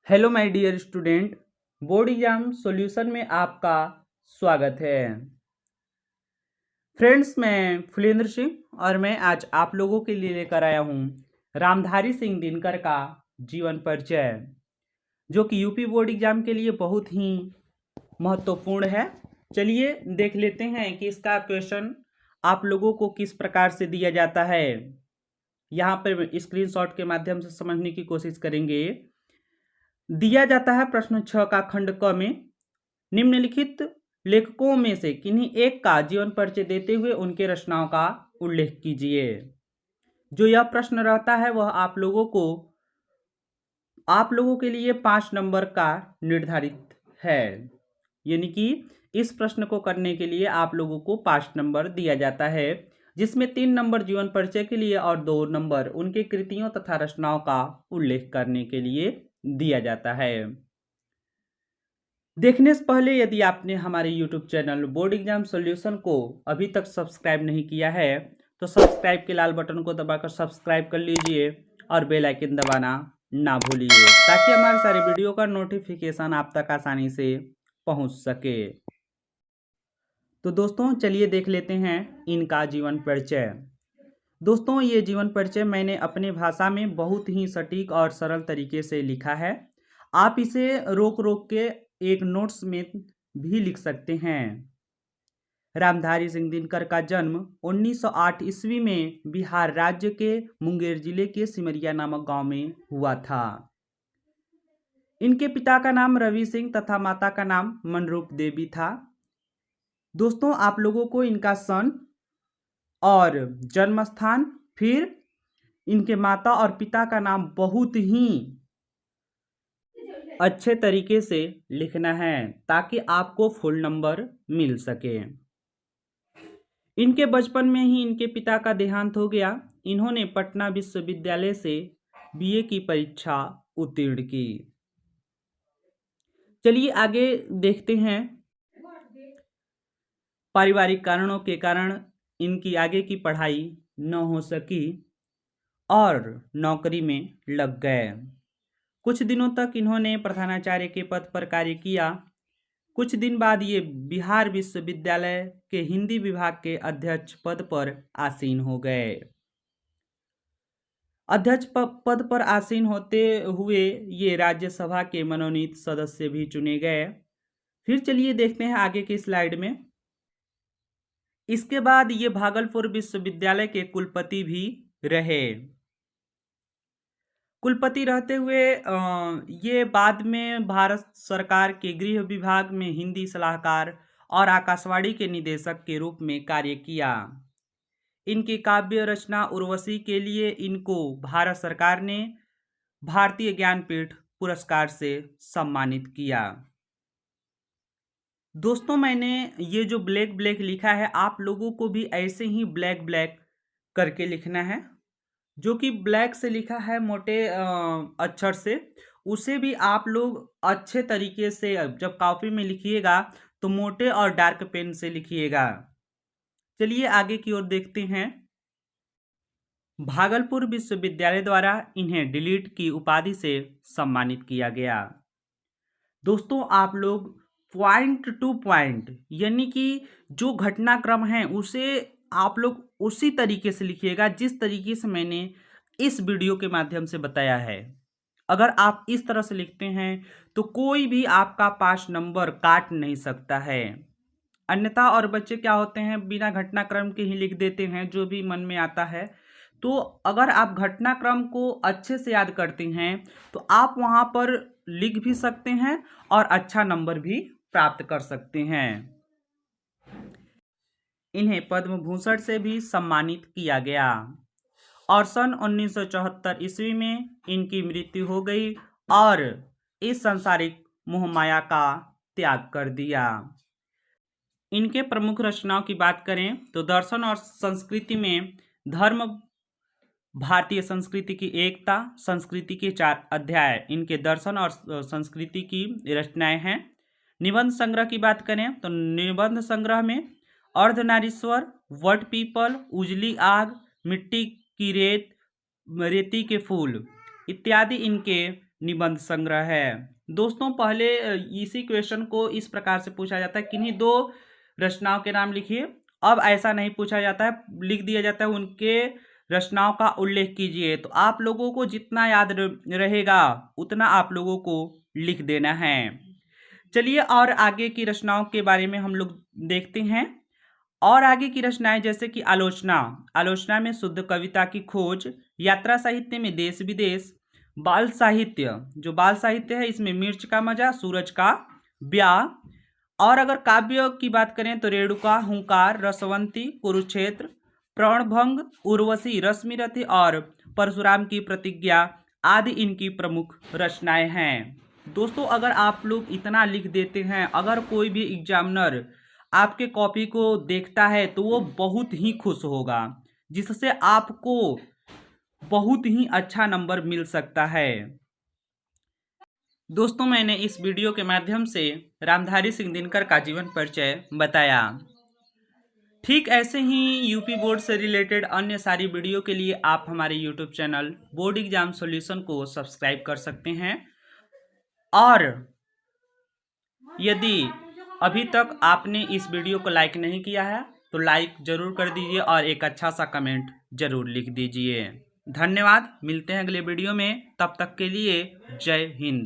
Hello my dear student, board exam solution में आपका स्वागत है। फ्रेंड्स, मैं फुलेंद्र सिंह और मैं आज आप लोगों के लिए लेकर आया हूँ रामधारी सिंह दिनकर का जीवन परिचय, जो कि यूपी बोर्ड एग्जाम के लिए बहुत ही महत्वपूर्ण है। चलिए देख लेते हैं कि इसका क्वेश्चन आप लोगों को किस प्रकार से दिया जाता है। यहाँ पर स्क्रीनशॉट के माध्यम से समझने की कोशिश करेंगे। दिया जाता है प्रश्न 6 का खंड क में निम्नलिखित लेखकों में से किन्हीं एक का जीवन परिचय देते हुए उनके रचनाओं का उल्लेख कीजिए। जो यह प्रश्न रहता है वह आप लोगों के लिए 5 नंबर का निर्धारित है, यानी कि इस प्रश्न को करने के लिए आप लोगों को 5 नंबर दिया जाता है, जिसमें 3 नंबर जीवन परिचय के लिए और 2 नंबर उनके कृतियों तथा रचनाओं का उल्लेख करने के लिए दिया जाता है। देखने से पहले यदि आपने हमारे YouTube channel board exam solution को अभी तक सब्सक्राइब नहीं किया है तो सब्सक्राइब के लाल बटन को दबाकर सब्सक्राइब कर लीजिए और बेल आइकन दबाना ना भूलिए, ताकि हमारे सारे वीडियो का नोटिफिकेशन आप तक आसानी से पहुंच सके। तो दोस्तों चलिए देख लेते हैं इनका जीवन परिचय। दोस्तों, ये जीवन परिचय मैंने अपने भाषा में बहुत ही सटीक और सरल तरीके से लिखा है। आप इसे रोक रोक के एक नोट्स में भी लिख सकते हैं। रामधारी सिंह दिनकर का जन्म 1908 ईस्वी में बिहार राज्य के मुंगेर जिले के सिमरिया नामक गांव में हुआ था। इनके पिता का नाम रवि सिंह तथा माता का नाम मनरूप देवी था। दोस्तों, आप लोगों को इनका सन और जन्म स्थान, फिर इनके माता और पिता का नाम बहुत ही अच्छे तरीके से लिखना है ताकि आपको फुल नंबर मिल सके। इनके बचपन में ही इनके पिता का देहांत हो गया। इन्होंने पटना विश्वविद्यालय से बीए की परीक्षा उत्तीर्ण की। चलिए आगे देखते हैं। पारिवारिक कारणों के कारण इनकी आगे की पढ़ाई न हो सकी और नौकरी में लग गए। कुछ दिनों तक इन्होंने प्रधानाचार्य के पद पर कार्य किया। कुछ दिन बाद ये बिहार विश्वविद्यालय के हिंदी विभाग के अध्यक्ष पद पर आसीन हो गए। अध्यक्ष पद पर आसीन होते हुए ये राज्यसभा के मनोनीत सदस्य भी चुने गए। फिर चलिए देखते हैं आगे की स्लाइड में। इसके बाद ये भागलपुर विश्वविद्यालय के कुलपति भी रहे। कुलपति रहते हुए ये बाद में भारत सरकार के गृह विभाग में हिंदी सलाहकार और आकाशवाणी के निदेशक के रूप में कार्य किया। इनकी काव्य रचना उर्वशी के लिए इनको भारत सरकार ने भारतीय ज्ञानपीठ पुरस्कार से सम्मानित किया। दोस्तों, मैंने ये जो ब्लैक ब्लैक लिखा है, आप लोगों को भी ऐसे ही ब्लैक ब्लैक करके लिखना है। जो कि ब्लैक से लिखा है मोटे अक्षर से, उसे भी आप लोग अच्छे तरीके से जब कॉपी में लिखिएगा तो मोटे और डार्क पेन से लिखिएगा। चलिए आगे की ओर देखते हैं। भागलपुर विश्वविद्यालय द्वारा इन्हें डिलीट की उपाधि से सम्मानित किया गया। दोस्तों, आप लोग पॉइंट टू पॉइंट, यानी कि जो घटनाक्रम है उसे आप लोग उसी तरीके से लिखिएगा जिस तरीके से मैंने इस वीडियो के माध्यम से बताया है। अगर आप इस तरह से लिखते हैं तो कोई भी आपका 5 नंबर काट नहीं सकता है। अन्यथा और बच्चे क्या होते हैं, बिना घटनाक्रम के ही लिख देते हैं जो भी मन में आता है। तो अगर आप घटनाक्रम को अच्छे से याद करते हैं तो आप वहाँ पर लिख भी सकते हैं और अच्छा नंबर भी प्राप्त कर सकते हैं। इन्हें पद्म भूषण से भी सम्मानित किया गया और सन 1974 ईस्वी में इनकी मृत्यु हो गई और इस सांसारिक मोहमाया का त्याग कर दिया। इनके प्रमुख रचनाओं की बात करें तो दर्शन और संस्कृति में धर्म, भारतीय संस्कृति की एकता, संस्कृति के 4 अध्याय इनके दर्शन और संस्कृति की रचनाएं हैं। निबंध संग्रह की बात करें तो निबंध संग्रह में अर्धनारीश्वर, वट पीपल, उजली आग, मिट्टी की रेत, रेती के फूल इत्यादि इनके निबंध संग्रह है। दोस्तों पहले इसी क्वेश्चन को इस प्रकार से पूछा जाता है, किन्हीं दो रचनाओं के नाम लिखिए। अब ऐसा नहीं पूछा जाता है, लिख दिया जाता है उनके रचनाओं का उल्लेख कीजिए। तो आप लोगों को जितना याद रहेगा उतना आप लोगों को लिख देना है। चलिए और आगे की रचनाओं के बारे में हम लोग देखते हैं। और आगे की रचनाएं जैसे कि आलोचना, आलोचना में शुद्ध कविता की खोज, यात्रा साहित्य में देश विदेश, बाल साहित्य, जो बाल साहित्य है इसमें मिर्च का मजा, सूरज का ब्याह। और अगर काव्य की बात करें तो रेणुका, हुंकार, रसवंती, कुरुक्षेत्र, प्रणभंग, उर्वशी, रश्मिरथी और परशुराम की प्रतिज्ञा आदि इनकी प्रमुख रचनाएं हैं। दोस्तों अगर आप लोग इतना लिख देते हैं, अगर कोई भी एग्जामिनर आपके कॉपी को देखता है तो वो बहुत ही खुश होगा, जिससे आपको बहुत ही अच्छा नंबर मिल सकता है। दोस्तों मैंने इस वीडियो के माध्यम से रामधारी सिंह दिनकर का जीवन परिचय बताया। ठीक ऐसे ही यूपी बोर्ड से रिलेटेड अन्य सारी वीडियो के लिए आप हमारे YouTube channel board exam solution को सब्सक्राइब कर सकते हैं। और यदि अभी तक आपने इस वीडियो को लाइक नहीं किया है तो लाइक जरूर कर दीजिए और एक अच्छा सा कमेंट जरूर लिख दीजिए। धन्यवाद, मिलते हैं अगले वीडियो में, तब तक के लिए जय हिंद।